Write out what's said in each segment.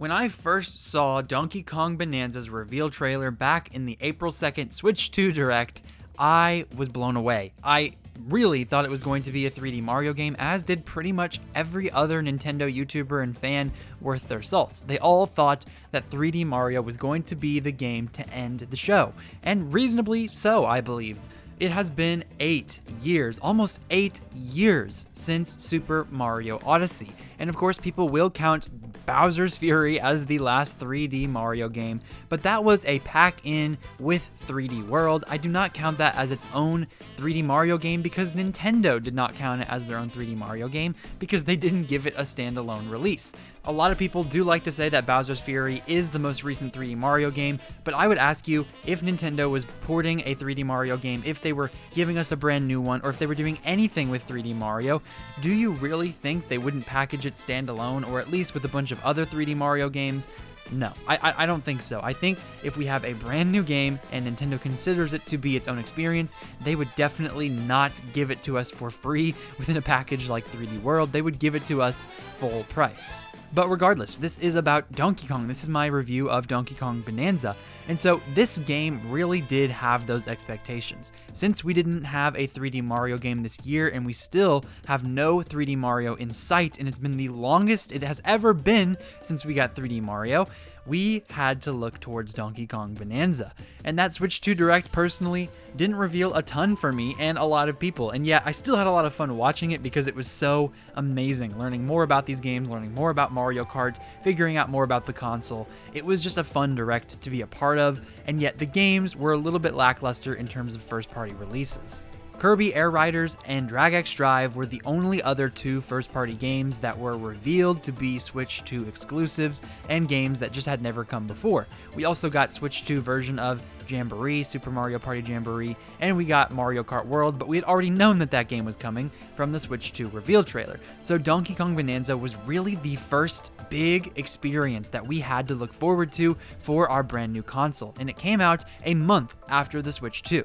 When I first saw Donkey Kong Bananza's reveal trailer back in the April 2nd Switch 2 Direct, I was blown away. I really thought it was going to be a 3D Mario game, as did pretty much every other Nintendo YouTuber and fan worth their salts. They all thought that 3D Mario was going to be the game to end the show, and reasonably so, I believe. It has been 8 years, almost 8 years since Super Mario Odyssey, and of course people will count Bowser's Fury as the last 3D Mario game, but that was a pack-in with 3D World. I do not count that as its own 3D Mario game because Nintendo did not count it as their own 3D Mario game because they didn't give it a standalone release. A lot of people do like to say that Bowser's Fury is the most recent 3D Mario game, but I would ask you, if Nintendo was porting a 3D Mario game, if they were giving us a brand new one, or if they were doing anything with 3D Mario, do you really think they wouldn't package it standalone, or at least with a bunch of other 3D Mario games? No, I don't think so. I think if we have a brand new game and Nintendo considers it to be its own experience, they would definitely not give it to us for free within a package like 3D World. They would give it to us full price. But regardless, this is about Donkey Kong. This is my review of Donkey Kong Bananza. And so this game really did have those expectations. Since we didn't have a 3D Mario game this year, and we still have no 3D Mario in sight, and it's been the longest it has ever been since we got 3D Mario, we had to look towards Donkey Kong Bananza. And that Switch 2 Direct, personally, didn't reveal a ton for me and a lot of people. And yet, I still had a lot of fun watching it because it was so amazing. Learning more about these games, learning more about Mario Kart, figuring out more about the console. It was just a fun Direct to be a part of, and yet the games were a little bit lackluster in terms of first-party releases. Kirby Air Riders and Drag X Drive were the only other two first-party games that were revealed to be Switch 2 exclusives and games that just had never come before. We also got Switch 2 version of Jamboree, Super Mario Party Jamboree, and we got Mario Kart World, but we had already known that that game was coming from the Switch 2 reveal trailer. So Donkey Kong Bananza was really the first big experience that we had to look forward to for our brand new console, and it came out a month after the Switch 2.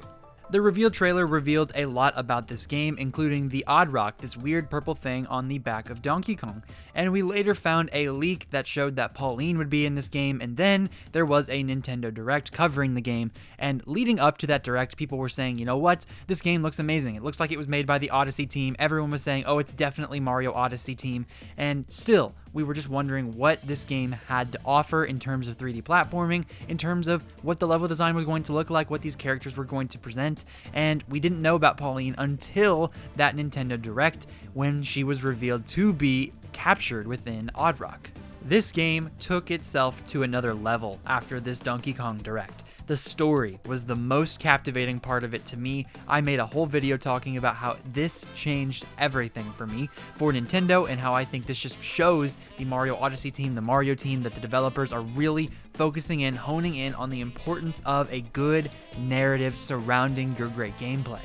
The reveal trailer revealed a lot about this game, including the Odd Rock, this weird purple thing on the back of Donkey Kong. And we later found a leak that showed that Pauline would be in this game, and then there was a Nintendo Direct covering the game. And leading up to that Direct, people were saying, you know what, this game looks amazing. It looks like it was made by the Odyssey team. Everyone was saying, oh, it's definitely Mario Odyssey team. And still, we were just wondering what this game had to offer in terms of 3D platforming, in terms of what the level design was going to look like, what these characters were going to present, and we didn't know about Pauline until that Nintendo Direct, when she was revealed to be captured within Odd Rock. This game took itself to another level after this Donkey Kong Direct. The story was the most captivating part of it to me. I made a whole video talking about how this changed everything for me, for Nintendo, and how I think this just shows the Mario Odyssey team, the Mario team, that the developers are really focusing in, honing in on the importance of a good narrative surrounding your great gameplay.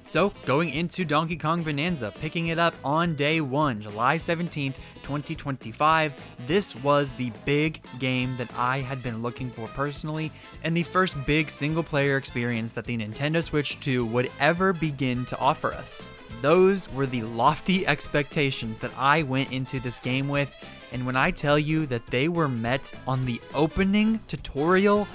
So, going into Donkey Kong Bananza, picking it up on day one, July 17th, 2025, this was the big game that I had been looking for personally, and the first big single-player experience that the Nintendo Switch 2 would ever begin to offer us. Those were the lofty expectations that I went into this game with, and when I tell you that they were met on the opening tutorial,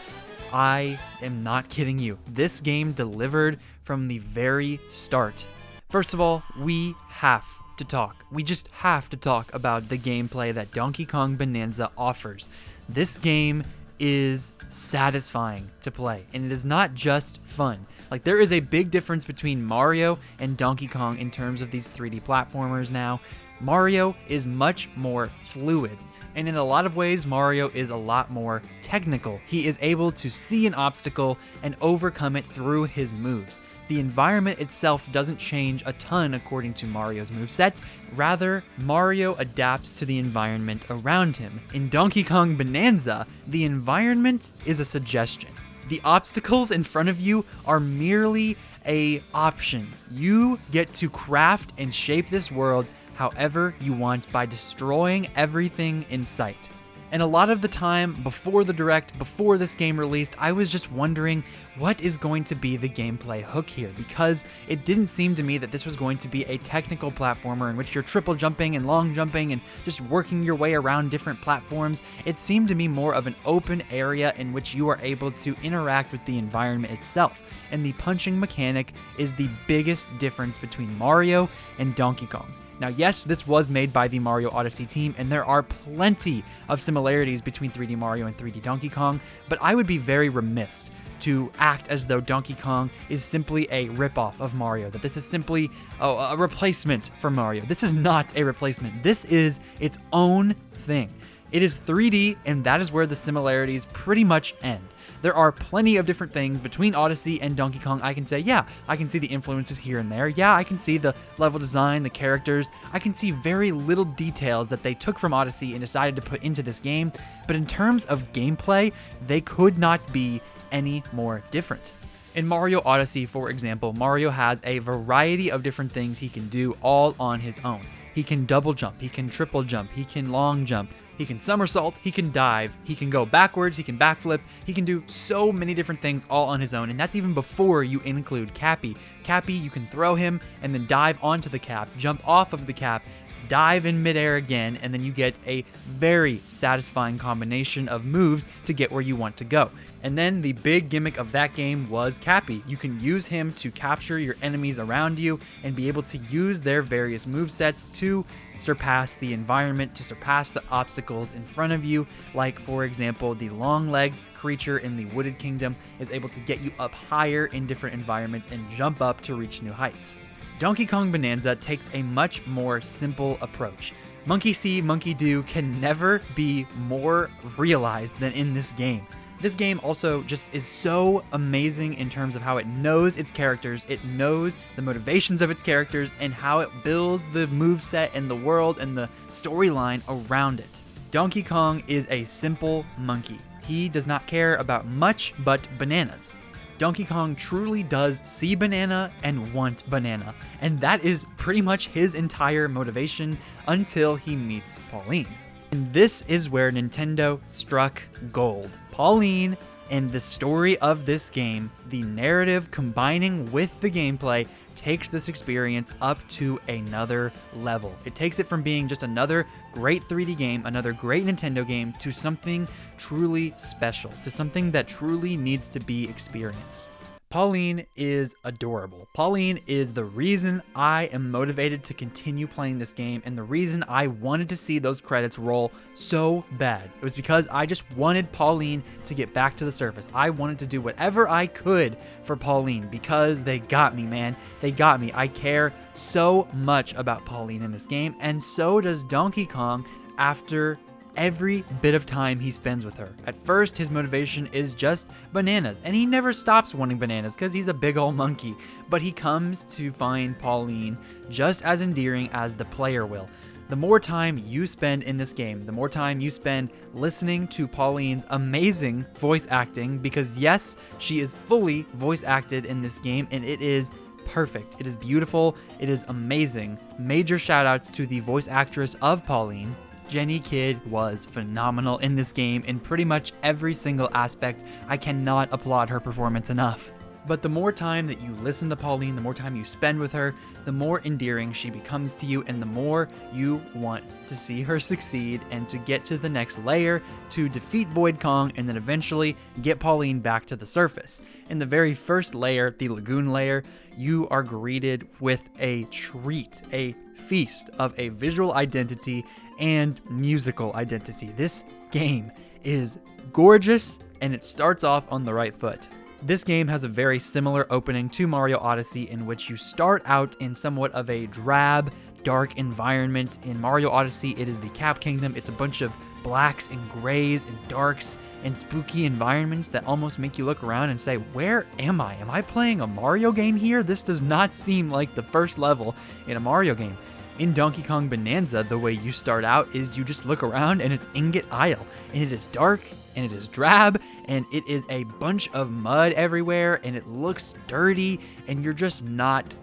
I am not kidding you. This game delivered from the very start. First of all, we have to talk. We just have to talk about the gameplay that Donkey Kong Bananza offers. This game is satisfying to play, and it is not just fun. Like, there is a big difference between Mario and Donkey Kong in terms of these 3D platformers now. Mario is much more fluid. And in a lot of ways, Mario is a lot more technical. He is able to see an obstacle and overcome it through his moves. The environment itself doesn't change a ton according to Mario's moveset. Rather, Mario adapts to the environment around him. In Donkey Kong Bananza, the environment is a suggestion. The obstacles in front of you are merely an option. You get to craft and shape this world however you want by destroying everything in sight. And a lot of the time before the Direct, before this game released, I was just wondering what is going to be the gameplay hook here, because it didn't seem to me that this was going to be a technical platformer in which you're triple jumping and long jumping and just working your way around different platforms. It seemed to me more of an open area in which you are able to interact with the environment itself. And the punching mechanic is the biggest difference between Mario and Donkey Kong. Now, yes, this was made by the Mario Odyssey team, and there are plenty of similarities between 3D Mario and 3D Donkey Kong, but I would be very remiss to act as though Donkey Kong is simply a ripoff of Mario, that this is simply a replacement for Mario. This is not a replacement. This is its own thing. It is 3D, and that is where the similarities pretty much end. There are plenty of different things between Odyssey and Donkey Kong. I can say, yeah, I can see the influences here and there. Yeah, I can see the level design, the characters. I can see very little details that they took from Odyssey and decided to put into this game. But in terms of gameplay, they could not be any more different. In Mario Odyssey, for example, Mario has a variety of different things he can do all on his own. He can double jump, he can triple jump, he can long jump, he can somersault, he can dive, he can go backwards, he can backflip, he can do so many different things all on his own, and that's even before you include Cappy. Cappy, you can throw him and then dive onto the cap, jump off of the cap, dive in midair again, and then you get a very satisfying combination of moves to get where you want to go. And then the big gimmick of that game was Cappy. You can use him to capture your enemies around you and be able to use their various movesets to surpass the environment, to surpass the obstacles in front of you. Like, for example, the long-legged creature in the Wooded Kingdom is able to get you up higher in different environments and jump up to reach new heights. Donkey Kong Bananza takes a much more simple approach. Monkey see, monkey do can never be more realized than in this game. This game also just is so amazing in terms of how it knows its characters, it knows the motivations of its characters, and how it builds the moveset and the world and the storyline around it. Donkey Kong is a simple monkey. He does not care about much but bananas. Donkey Kong truly does see banana and want banana, and that is pretty much his entire motivation until he meets Pauline. And this is where Nintendo struck gold. Pauline and the story of this game, the narrative combining with the gameplay, takes this experience up to another level. It takes it from being just another great 3D game, another great Nintendo game, to something truly special, to something that truly needs to be experienced. Pauline is adorable. Pauline is the reason I am motivated to continue playing this game, and the reason I wanted to see those credits roll so bad. It was because I just wanted Pauline to get back to the surface. I wanted to do whatever I could for Pauline because they got me, man. They got me. I care so much about Pauline in this game, and so does Donkey Kong after every bit of time he spends with her. At first, his motivation is just bananas, and he never stops wanting bananas because he's a big old monkey, but he comes to find Pauline just as endearing as the player will. The more time you spend in this game, the more time you spend listening to Pauline's amazing voice acting, because yes, she is fully voice acted in this game, and it is perfect. It is beautiful. It is amazing. Major shout outs to the voice actress of Pauline. Jenny Kidd was phenomenal in this game in pretty much every single aspect. I cannot applaud her performance enough. But the more time that you listen to Pauline, the more time you spend with her, the more endearing she becomes to you, and the more you want to see her succeed and to get to the next layer, to defeat Void Kong, and then eventually get Pauline back to the surface. In the very first layer, the Lagoon layer, you are greeted with a treat, a feast of a visual identity and musical identity. This game is gorgeous, and it starts off on the right foot. This game has a very similar opening to Mario Odyssey, in which you start out in somewhat of a drab, dark environment. In Mario Odyssey, it is the Cap Kingdom. It's a bunch of blacks and grays and darks and spooky environments that almost make you look around and say, where am I? Am I playing a Mario game here? This does not seem like the first level in a Mario game. In Donkey Kong Bananza, the way you start out is you just look around and it's Ingot Isle, and it is dark and it is drab and it is a bunch of mud everywhere and it looks dirty and you're just not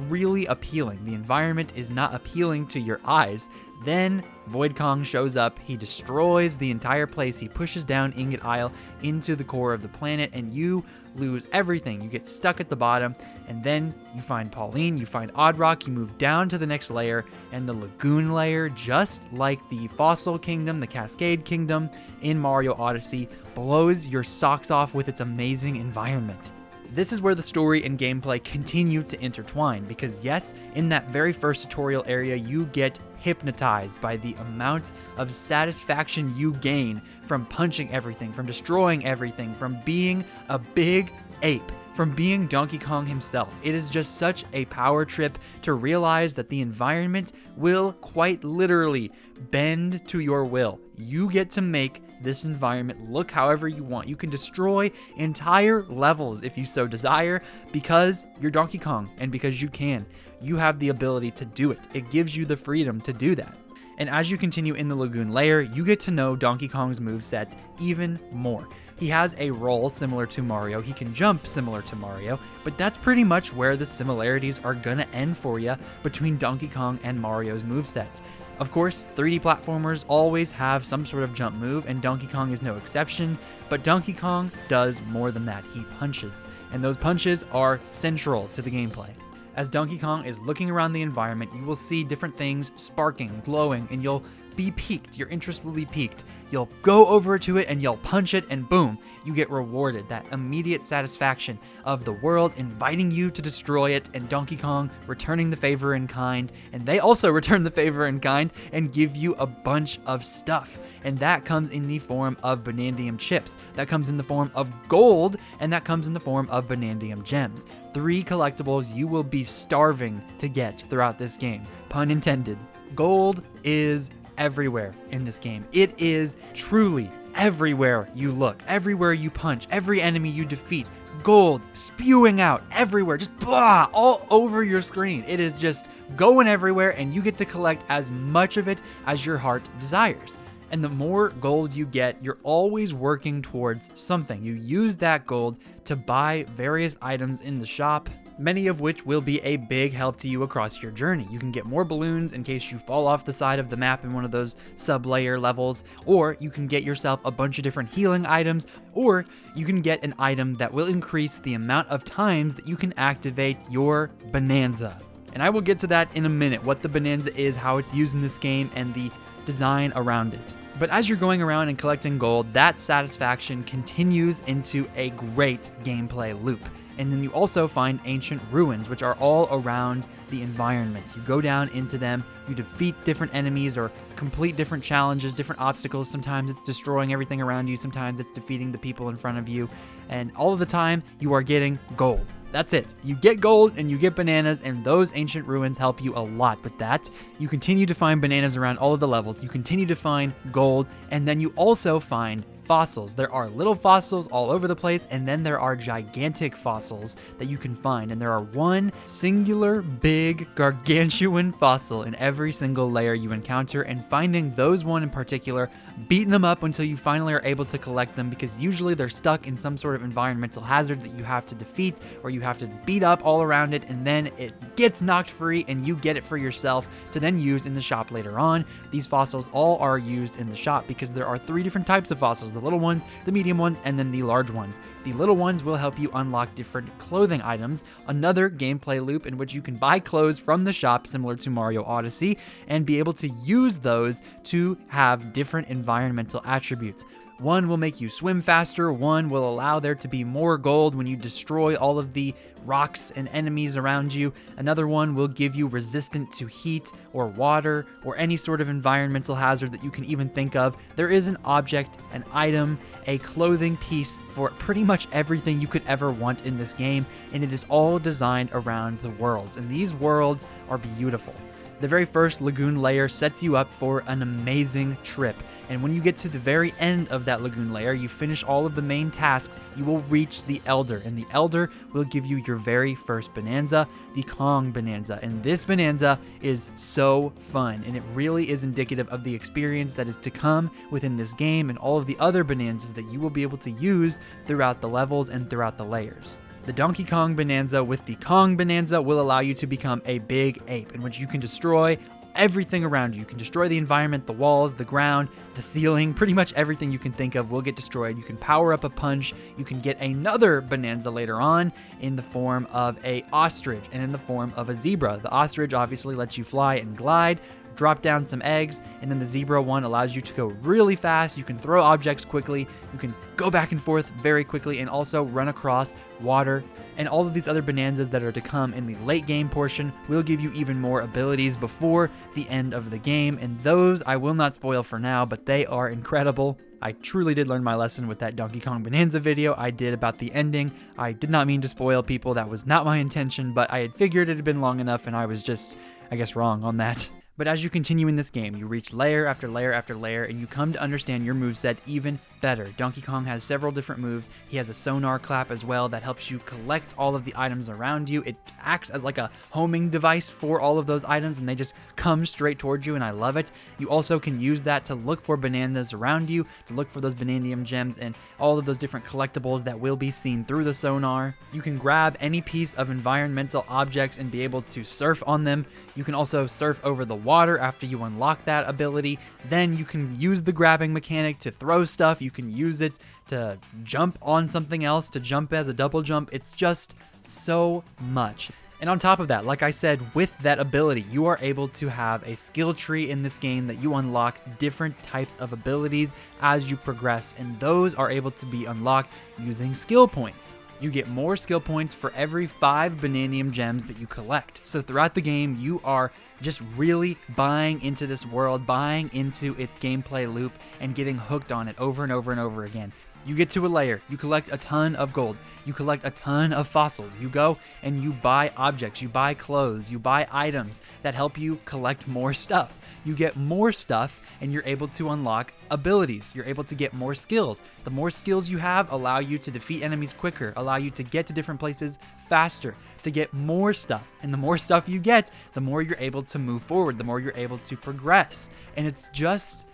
really appealing. The environment is not appealing to your eyes. Then Void Kong shows up, he destroys the entire place, he pushes down Ingot Isle into the core of the planet, and you lose everything. You get stuck at the bottom, and then you find Pauline, you find Oddrock, you move down to the next layer, and the Lagoon layer, just like the Fossil Kingdom, the Cascade Kingdom in Mario Odyssey, blows your socks off with its amazing environment. This is where the story and gameplay continue to intertwine, because yes, in that very first tutorial area, you get hypnotized by the amount of satisfaction you gain from punching everything, from destroying everything, from being a big ape, from being Donkey Kong himself. It is just such a power trip to realize that the environment will quite literally bend to your will. You get to make this environment look however you want. You can destroy entire levels if you so desire, because you're Donkey Kong and because you can. You have the ability to do it. It gives you the freedom to do that. And as you continue in the Lagoon layer, you get to know Donkey Kong's moveset even more. He has a roll similar to Mario, he can jump similar to Mario, but that's pretty much where the similarities are gonna end for you between Donkey Kong and Mario's movesets. Of course, 3D platformers always have some sort of jump move, and Donkey Kong is no exception, but Donkey Kong does more than that. He punches, and those punches are central to the gameplay. As Donkey Kong is looking around the environment, you will see different things sparking, glowing, and you'll be piqued. Your interest will be piqued. You'll go over to it and you'll punch it, and boom, you get rewarded. That immediate satisfaction of the world inviting you to destroy it, and Donkey Kong returning the favor in kind, and they also return the favor in kind and give you a bunch of stuff. And that comes in the form of Banandium chips, that comes in the form of gold, and that comes in the form of Banandium gems. 3 collectibles you will be starving to get throughout this game. Pun intended. Gold is everywhere in this game. It is truly everywhere you look, everywhere you punch, every enemy you defeat. Gold spewing out everywhere, just blah, all over your screen. It is just going everywhere, and you get to collect as much of it as your heart desires. And the more gold you get, you're always working towards something. You use that gold to buy various items in the shop, many of which will be a big help to you across your journey. You can get more balloons in case you fall off the side of the map in one of those sub-layer levels, or you can get yourself a bunch of different healing items, or you can get an item that will increase the amount of times that you can activate your Bananza. And I will get to that in a minute, what the Bananza is, how it's used in this game, and the design around it. But as you're going around and collecting gold, that satisfaction continues into a great gameplay loop. And then you also find ancient ruins, which are all around the environment. You go down into them, you defeat different enemies or complete different challenges, different obstacles. Sometimes it's destroying everything around you, sometimes it's defeating the people in front of you, and all of the time you are getting gold. That's it. You get gold and you get bananas, and those ancient ruins help you a lot with that. You continue to find bananas around all of the levels, you continue to find gold, and then you also find fossils. There are little fossils all over the place, and then there are gigantic fossils that you can find, and there are one singular big gargantuan fossil in every single layer you encounter, and finding those one in particular, beating them up until you finally are able to collect them, because usually they're stuck in some sort of environmental hazard that you have to defeat, or you have to beat up all around it, and then it gets knocked free and you get it for yourself to then use in the shop later on. These fossils all are used in the shop because there are 3 different types of fossils: the little ones, the medium ones, and then the large ones. The little ones will help you unlock different clothing items, another gameplay loop in which you can buy clothes from the shop similar to Mario Odyssey and be able to use those to have different environmental attributes. One will make you swim faster, one will allow there to be more gold when you destroy all of the rocks and enemies around you, another one will give you resistance to heat or water or any sort of environmental hazard that you can even think of. There is an object, an item, a clothing piece for pretty much everything you could ever want in this game, and it is all designed around the worlds, and these worlds are beautiful. The very first lagoon layer sets you up for an amazing trip, and when you get to the very end of that lagoon layer, you finish all of the main tasks, you will reach the Elder, and the Elder will give you your very first Bananza, the Kong Bananza, and this Bananza is so fun, and it really is indicative of the experience that is to come within this game and all of the other Bananzas that you will be able to use throughout the levels and throughout the layers. The Donkey Kong Bananza with the Kong Bananza will allow you to become a big ape, in which you can destroy everything around you. You can destroy the environment, the walls, the ground, the ceiling, pretty much everything you can think of will get destroyed. You can power up a punch. You can get another Bonanza later on in the form of a ostrich and in the form of a zebra. The ostrich obviously lets you fly and glide, drop down some eggs, and then the zebra one allows you to go really fast. You can throw objects quickly, you can go back and forth very quickly, and also run across water. And all of these other Bonanzas that are to come in the late game portion will give you even more abilities before the end of the game, and those I will not spoil for now, but they are incredible. I truly did learn my lesson with that Donkey Kong Bonanza video I did about the ending. I did not mean to spoil people, that was not my intention, but I had figured it had been long enough and I was just, I guess, wrong on that. But as you continue in this game, you reach layer after layer after layer, and you come to understand your moveset even better. Donkey Kong has several different moves. He has a sonar clap as well that helps you collect all of the items around you. It acts as like a homing device for all of those items, and they just come straight towards you, and I love it. You also can use that to look for bananas around you, to look for those Bananium gems and all of those different collectibles that will be seen through the sonar. You can grab any piece of environmental objects and be able to surf on them. You can also surf over the water after you unlock that ability. Then you can use the grabbing mechanic to throw stuff. You can use it to jump on something else, to jump as a double jump. It's just so much. And on top of that, like I said, with that ability, you are able to have a skill tree in this game that you unlock different types of abilities as you progress, and those are able to be unlocked using skill points. You get more skill points for every 5 Bananium gems that you collect. So throughout the game, you are just really buying into this world, buying into its gameplay loop, and getting hooked on it over and over and over again. You get to a layer, you collect a ton of gold, you collect a ton of fossils, you go and you buy objects, you buy clothes, you buy items that help you collect more stuff. You get more stuff and you're able to unlock abilities, you're able to get more skills. The more skills you have allow you to defeat enemies quicker, allow you to get to different places faster, to get more stuff. And the more stuff you get, the more you're able to move forward, the more you're able to progress. And it's just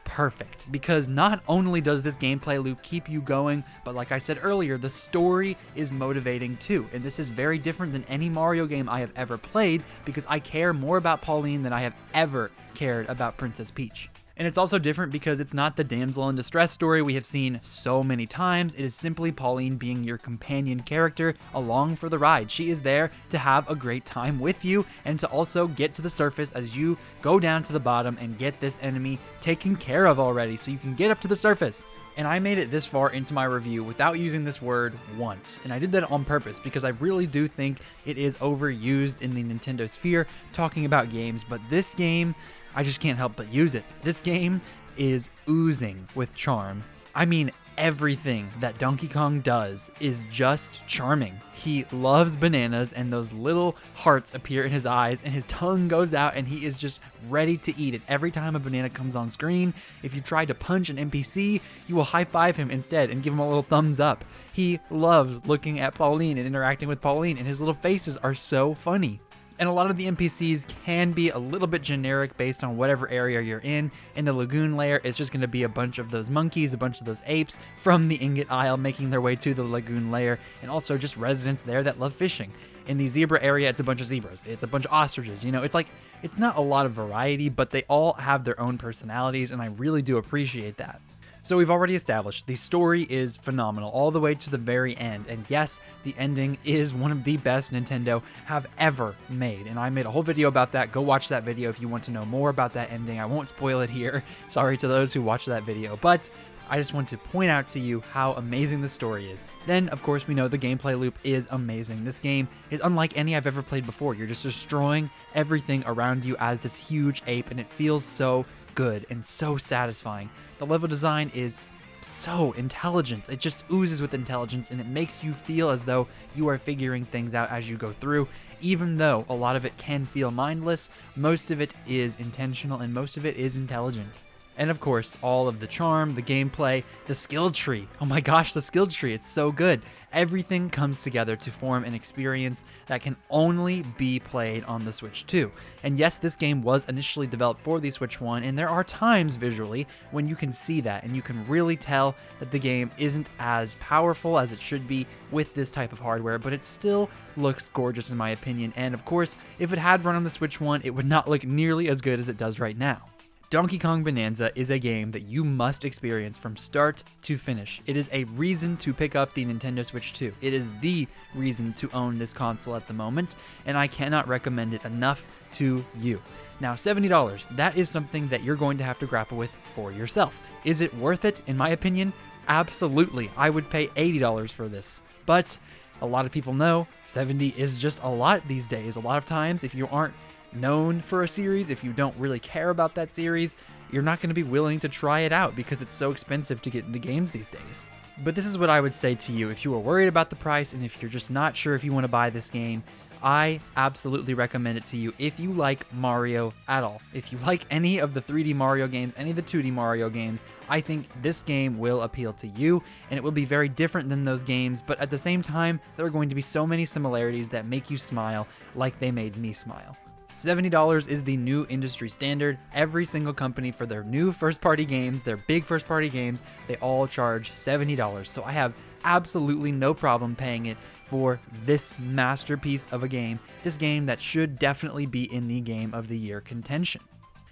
perfect, because not only does this gameplay loop keep you going, but like I said earlier, the story is motivating too. And this is very different than any Mario game I have ever played, because I care more about Pauline than I have ever cared about Princess Peach. And it's also different because it's not the damsel in distress story we have seen so many times. It is simply Pauline being your companion character along for the ride. She is there to have a great time with you and to also get to the surface as you go down to the bottom and get this enemy taken care of already so you can get up to the surface. And I made it this far into my review without using this word once. And I did that on purpose because I really do think it is overused in the Nintendo sphere talking about games, but this game, I just can't help but use it. This game is oozing with charm. I mean, everything that Donkey Kong does is just charming. He loves bananas, and those little hearts appear in his eyes, and his tongue goes out, and he is just ready to eat it. Every time a banana comes on screen, if you try to punch an NPC, you will high-five him instead and give him a little thumbs up. He loves looking at Pauline and interacting with Pauline, and his little faces are so funny. And a lot of the NPCs can be a little bit generic based on whatever area you're in. In the lagoon layer, it's just going to be a bunch of those monkeys, a bunch of those apes from the ingot isle making their way to the lagoon layer, and also just residents there that love fishing. In the zebra area, it's a bunch of zebras. It's a bunch of ostriches. You know, it's like, it's not a lot of variety, but they all have their own personalities, and I really do appreciate that. So we've already established the story is phenomenal all the way to the very end, and yes, the ending is one of the best Nintendo have ever made, and I made a whole video about that. Go watch that video if you want to know more about that ending. I won't spoil it here. Sorry to those who watched that video, but I just want to point out to you how amazing the story is. Then, of course, we know the gameplay loop is amazing. This game is unlike any I've ever played before. You're just destroying everything around you as this huge ape, and it feels so good and so satisfying. The level design is so intelligent. It just oozes with intelligence, and it makes you feel as though you are figuring things out as you go through. Even though a lot of it can feel mindless, most of it is intentional and most of it is intelligent. And of course, all of the charm, the gameplay, the skill tree. Oh my gosh, the skill tree, it's so good. Everything comes together to form an experience that can only be played on the Switch 2. And yes, this game was initially developed for the Switch 1, and there are times visually when you can see that, and you can really tell that the game isn't as powerful as it should be with this type of hardware, but it still looks gorgeous in my opinion. And of course, if it had run on the Switch 1, it would not look nearly as good as it does right now. Donkey Kong Bananza is a game that you must experience from start to finish. It is a reason to pick up the Nintendo Switch 2. It is the reason to own this console at the moment, and I cannot recommend it enough to you. Now, $70, that is something that you're going to have to grapple with for yourself. Is it worth it? In my opinion, absolutely. I would pay $80 for this. But a lot of people know $70 is just a lot these days. A lot of times, if you aren't known for a series, if you don't really care about that series, you're not going to be willing to try it out because it's so expensive to get into games these days. But this is what I would say to you if you are worried about the price and if you're just not sure if you want to buy this game. I absolutely recommend it to you if you like Mario at all. If you like any of the 3D Mario games, any of the 2D Mario games, I think this game will appeal to you, and it will be very different than those games, but at the same time, there are going to be so many similarities that make you smile like they made me smile. $70 is the new industry standard. Every single company for their new first-party games, their big first-party games, they all charge $70. So I have absolutely no problem paying it for this masterpiece of a game, this game that should definitely be in the Game of the Year contention.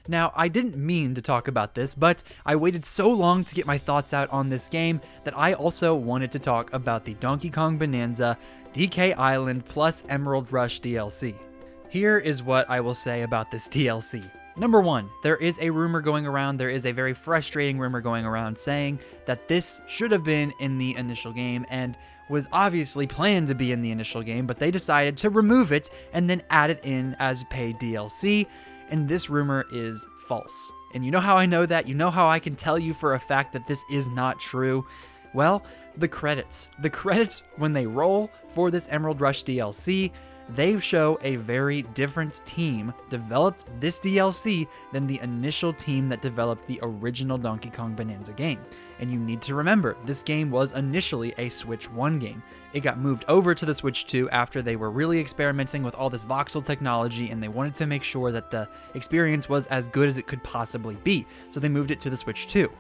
Now, I didn't mean to talk about this, but I waited so long to get my thoughts out on this game that I also wanted to talk about the Donkey Kong Bananza DK Island plus Emerald Rush DLC. Here is what I will say about this DLC. Number one, there is a rumor going around, there is a very frustrating rumor going around saying that this should have been in the initial game and was obviously planned to be in the initial game, but they decided to remove it and then add it in as paid DLC, and this rumor is false. And you know how I know that? You know how I can tell you for a fact that this is not true? Well, the credits. The credits, when they roll for this Emerald Rush DLC, they show a very different team developed this DLC than the initial team that developed the original Donkey Kong Bananza game. And you need to remember, this game was initially a Switch 1 game. It got moved over to the Switch 2 after they were really experimenting with all this voxel technology, and they wanted to make sure that the experience was as good as it could possibly be. So they moved it to the Switch 2.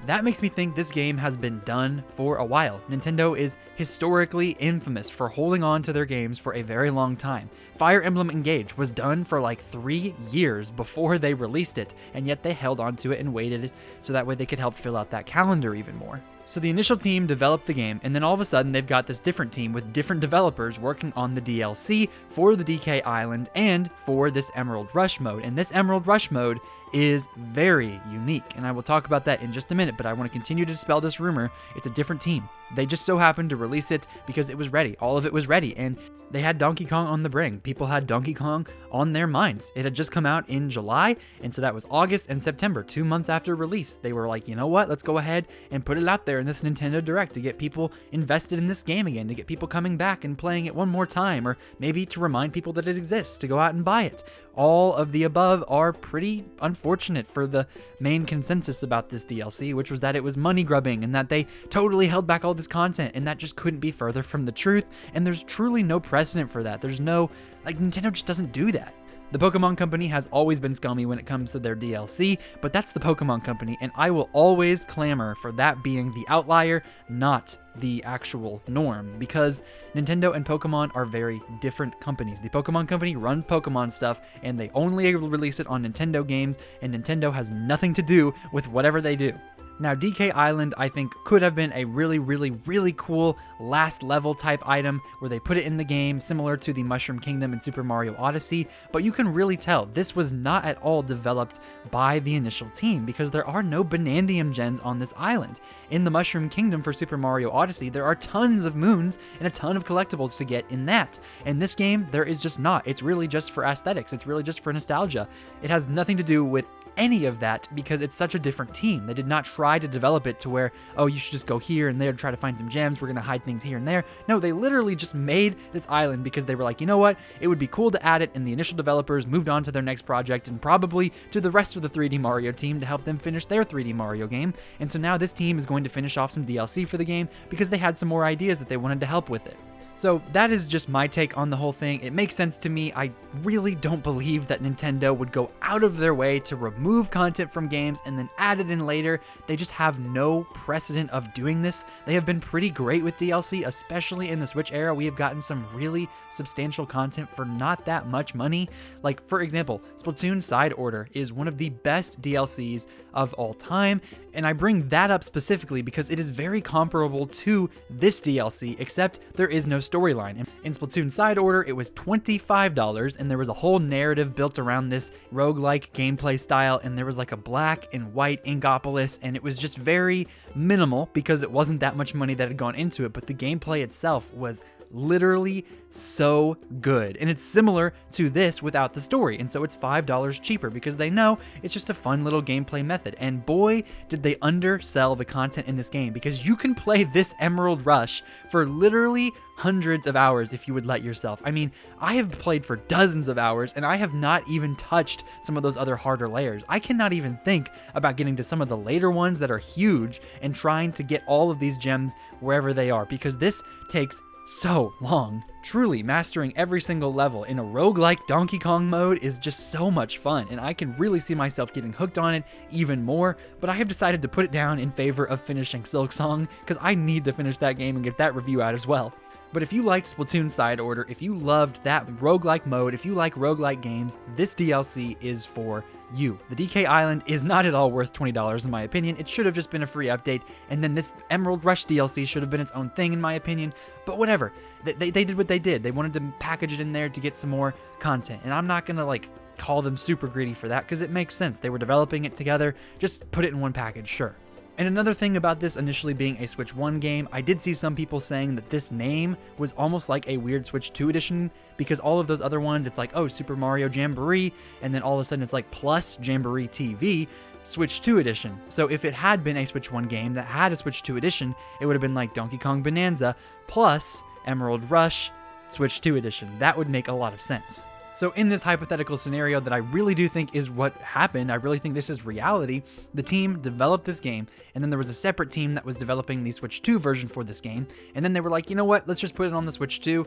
That makes me think this game has been done for a while. Nintendo is historically infamous for holding on to their games for a very long time. Fire Emblem Engage was done for like 3 years before they released it, and yet they held on to it and waited so that way they could help fill out that calendar even more. So the initial team developed the game, and then all of a sudden they've got this different team with different developers working on the DLC for the DK Island and for this Emerald Rush mode. And this Emerald Rush mode is very unique, and I will talk about that in just a minute, but I want to continue to dispel this rumor. It's a different team. They just so happened to release it because it was ready. All of it was ready, and they had Donkey Kong on the bring. People had Donkey Kong on their minds. It had just come out in July, and so that was August and September, 2 months after release. They were like, you know what, let's go ahead and put it out there in this Nintendo Direct to get people invested in this game again, to get people coming back and playing it one more time, or maybe to remind people that it exists, to go out and buy it. All of the above are pretty unfortunate for the main consensus about this DLC, which was that it was money grubbing and that they totally held back all this content, and that just couldn't be further from the truth, and there's truly no precedent for that. There's no, Nintendo just doesn't do that. The Pokemon Company has always been scummy when it comes to their DLC, but that's the Pokemon Company, and I will always clamor for that being the outlier, not the actual norm, because Nintendo and Pokemon are very different companies. The Pokemon Company runs Pokemon stuff, and they only release it on Nintendo games, and Nintendo has nothing to do with whatever they do. Now, DK Island, I think, could have been a really, really, really cool last level type item where they put it in the game, similar to the Mushroom Kingdom in Super Mario Odyssey, but you can really tell this was not at all developed by the initial team because there are no Banandium gens on this island. In the Mushroom Kingdom for Super Mario Odyssey, there are tons of moons and a ton of collectibles to get in that. In this game, there is just not. It's really just for aesthetics. It's really just for nostalgia. It has nothing to do with any of that because it's such a different team. They did not try to develop it to where, oh, you should just go here and there to try to find some gems. We're going to hide things here and there. No, they literally just made this island because they were like, you know what? It would be cool to add it, and the initial developers moved on to their next project and probably to the rest of the 3D Mario team to help them finish their 3D Mario game. And so now this team is going to finish off some DLC for the game because they had some more ideas that they wanted to help with it. So that is just my take on the whole thing. It makes sense to me. I really don't believe that Nintendo would go out of their way to remove content from games and then add it in later. They just have no precedent of doing this. They have been pretty great with DLC, especially in the Switch era. We have gotten some really substantial content for not that much money. Like, for example, Splatoon Side Order is one of the best DLCs of all time, and I bring that up specifically because it is very comparable to this DLC, except there is no storyline. In Splatoon Side Order, it was $25, and there was a whole narrative built around this roguelike gameplay style, and there was like a black and white Inkopolis, and it was just very minimal because it wasn't that much money that had gone into it, but the gameplay itself was literally so good, and it's similar to this without the story, and so it's $5 cheaper because they know it's just a fun little gameplay method. And boy, did they undersell the content in this game, because you can play this Emerald Rush for literally hundreds of hours if you would let yourself. I mean, I have played for dozens of hours, and I have not even touched some of those other harder layers. I cannot even think about getting to some of the later ones that are huge and trying to get all of these gems wherever they are, because this takes so long. Truly, mastering every single level in a roguelike Donkey Kong mode is just so much fun, and I can really see myself getting hooked on it even more, but I have decided to put it down in favor of finishing Silksong, because I need to finish that game and get that review out as well. But if you liked Splatoon Side Order, if you loved that roguelike mode, if you like roguelike games, this DLC is for you. The DK Island is not at all worth $20 in my opinion. It should have just been a free update, and then this Emerald Rush DLC should have been its own thing in my opinion, but whatever. They did what they did. They wanted to package it in there to get some more content, and I'm not gonna like call them super greedy for that because it makes sense. They were developing it together. Just put it in one package, sure. And another thing about this initially being a Switch 1 game, I did see some people saying that this name was almost like a weird Switch 2 edition, because all of those other ones, it's like, oh, Super Mario Jamboree, and then all of a sudden it's like plus Jamboree TV, Switch 2 edition. So if it had been a Switch 1 game that had a Switch 2 edition, it would have been like Donkey Kong Bananza plus Emerald Rush Switch 2 edition. That would make a lot of sense. So in this hypothetical scenario that I really do think is what happened, I really think this is reality, the team developed this game, and then there was a separate team that was developing the Switch 2 version for this game, and then they were like, you know what, let's just put it on the Switch 2,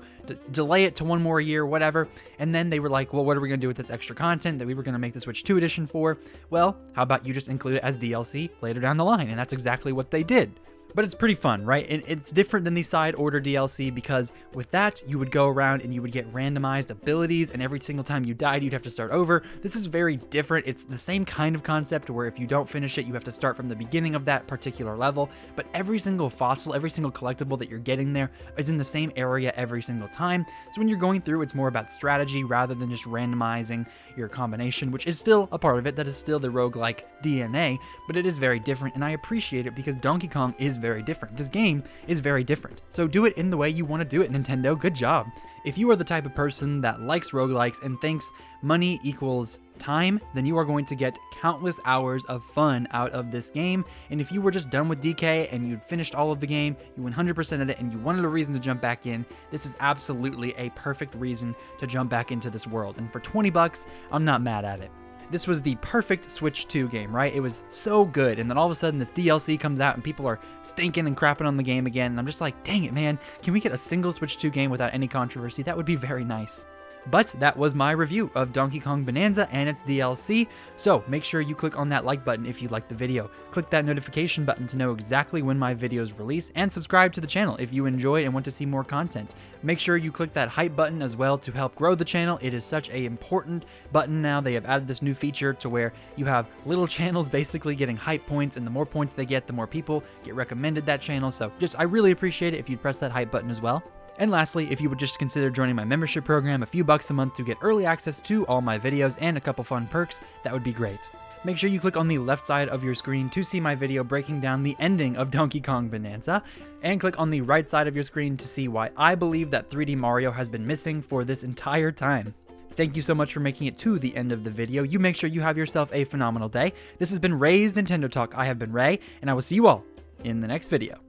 delay it to one more year, whatever, and then they were like, well, what are we going to do with this extra content that we were going to make the Switch 2 edition for? Well, how about you just include it as DLC later down the line, and that's exactly what they did. But it's pretty fun, right? And it's different than the Side Order DLC because with that, you would go around and you would get randomized abilities, and every single time you died, you'd have to start over. This is very different. It's the same kind of concept where if you don't finish it, you have to start from the beginning of that particular level, but every single fossil, every single collectible that you're getting there is in the same area every single time. So when you're going through, it's more about strategy rather than just randomizing your combination, which is still a part of it. That is still the roguelike DNA, but it is very different, and I appreciate it because Donkey Kong is very different. This game is very different. So do it in the way you want to do it, Nintendo. Good job. If you are the type of person that likes roguelikes and thinks money equals time, then you are going to get countless hours of fun out of this game. And if you were just done with DK and you'd finished all of the game, you 100%ed it, and you wanted a reason to jump back in, this is absolutely a perfect reason to jump back into this world. And for $20, I'm not mad at it. This was the perfect Switch 2 game, right? It was so good, and then all of a sudden this DLC comes out and people are stinking and crapping on the game again, and I'm just like, dang it, man, can we get a single Switch 2 game without any controversy? That would be very nice. But that was my review of Donkey Kong Bananza and its DLC, so make sure you click on that like button if you liked the video. Click that notification button to know exactly when my videos release, and subscribe to the channel if you enjoyed and want to see more content. Make sure you click that hype button as well to help grow the channel. It is such an important button now. They have added this new feature to where you have little channels basically getting hype points, and the more points they get, the more people get recommended that channel. So I really appreciate it if you'd press that hype button as well. And lastly, if you would just consider joining my membership program, a few bucks a month to get early access to all my videos and a couple fun perks, that would be great. Make sure you click on the left side of your screen to see my video breaking down the ending of Donkey Kong Bananza, and click on the right side of your screen to see why I believe that 3D Mario has been missing for this entire time. thank you so much for making it to the end of the video. You make sure you have yourself a phenomenal day. This has been Ray's Nintendo Talk. I have been Ray, and I will see you all in the next video.